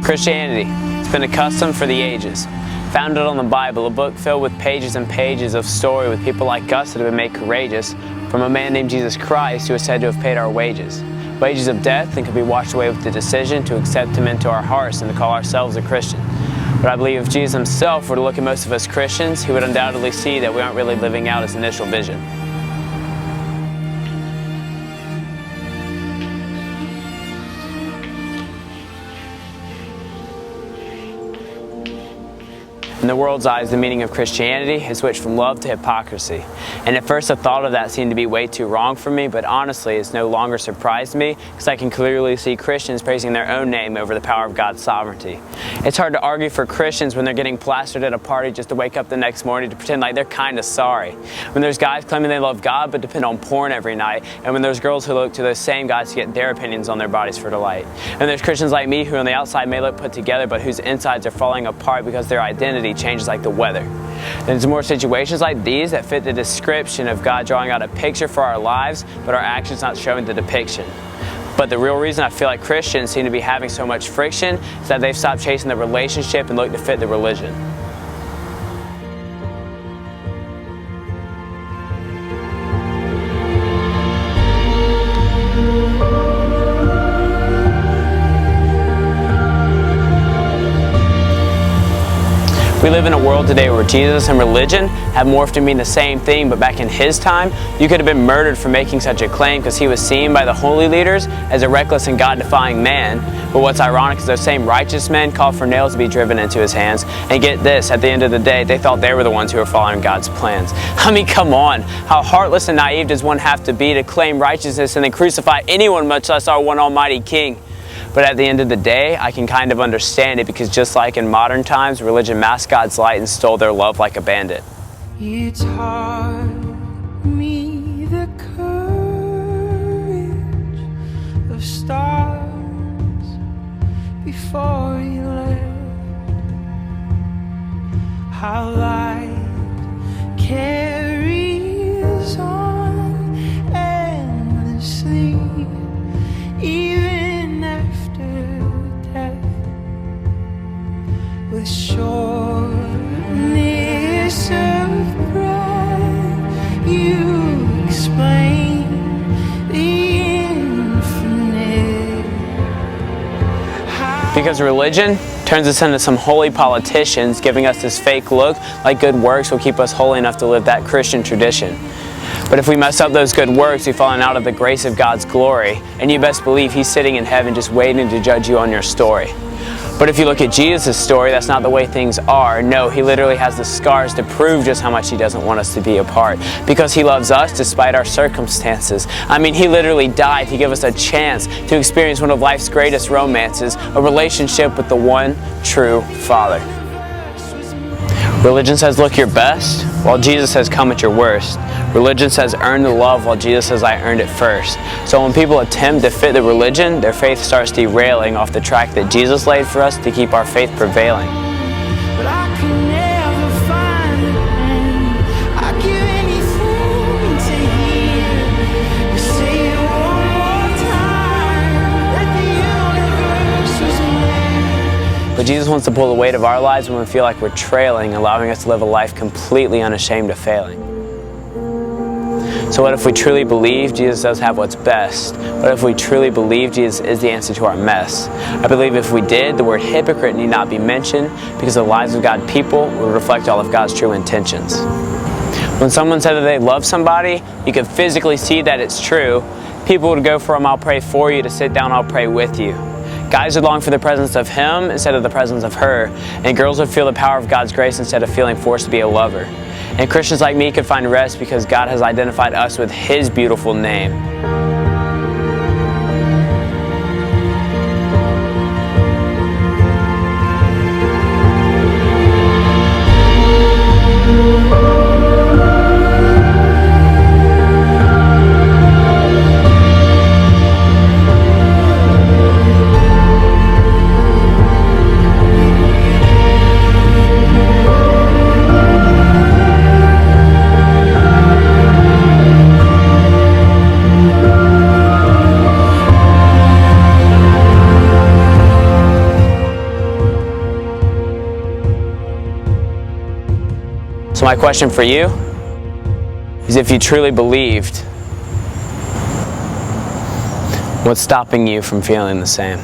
Christianity, it's been a custom for the ages. Founded on the Bible, a book filled with pages and pages of story with people like us that have been made courageous, from a man named Jesus Christ who is said to have paid our wages. Wages of death, and could be washed away with the decision to accept Him into our hearts and to call ourselves a Christian. But I believe if Jesus Himself were to look at most of us Christians, He would undoubtedly see that we aren't really living out His initial vision. In the world's eyes, the meaning of Christianity has switched from love to hypocrisy. And at first the thought of that seemed to be way too wrong for me, but honestly it's no longer surprised me because I can clearly see Christians praising their own name over the power of God's sovereignty. It's hard to argue for Christians when they're getting plastered at a party just to wake up the next morning to pretend like they're kind of sorry. When there's guys claiming they love God but depend on porn every night, and when there's girls who look to those same guys to get their opinions on their bodies for delight. And there's Christians like me who on the outside may look put together but whose insides are falling apart because their identity changes like the weather. There's more situations like these that fit the description of God drawing out a picture for our lives, but our actions not showing the depiction. But the real reason I feel like Christians seem to be having so much friction is that they've stopped chasing the relationship and look to fit the religion. We live in a world today where Jesus and religion have morphed to mean the same thing, but back in His time, you could have been murdered for making such a claim because He was seen by the holy leaders as a reckless and God-defying man. But what's ironic is those same righteous men called for nails to be driven into His hands. And get this, at the end of the day, they thought they were the ones who were following God's plans. I mean, come on. How heartless and naive does one have to be to claim righteousness and then crucify anyone, much less our one almighty King? But at the end of the day, I can kind of understand it because just like in modern times, religion masked God's light and stole their love like a bandit. You taught me the courage of stars before you left. How light carries on endlessly, even after death, with sureness of breath. You explain the infinite. Because religion turns us into some holy politicians, giving us this fake look like good works will keep us holy enough to live that Christian tradition. But if we mess up those good works, we've fallen out of the grace of God's glory, and you best believe He's sitting in heaven just waiting to judge you on your story. But if you look at Jesus' story, that's not the way things are. No, He literally has the scars to prove just how much He doesn't want us to be apart, because He loves us despite our circumstances. I mean, He literally died to give us a chance to experience one of life's greatest romances, a relationship with the one true Father. Religion says look your best, while Jesus says come at your worst. Religion says earn the love, while Jesus says I earned it first. So when people attempt to fit the religion, their faith starts derailing off the track that Jesus laid for us to keep our faith prevailing. But I can never find the end. I'd give anything to hear you say it one more time, that the universe was made. But Jesus wants to pull the weight of our lives when we feel like we're trailing, allowing us to live a life completely unashamed of failing. So what if we truly believe Jesus does have what's best? What if we truly believe Jesus is the answer to our mess? I believe if we did, the word hypocrite need not be mentioned because the lives of God's people would reflect all of God's true intentions. When someone said that they love somebody, you could physically see that it's true. People would go from I'll pray for you to sit down, I'll pray with you. Guys would long for the presence of him instead of the presence of her. And girls would feel the power of God's grace instead of feeling forced to be a lover. And Christians like me could find rest because God has identified us with His beautiful name. So my question for you is, if you truly believed, what's stopping you from feeling the same?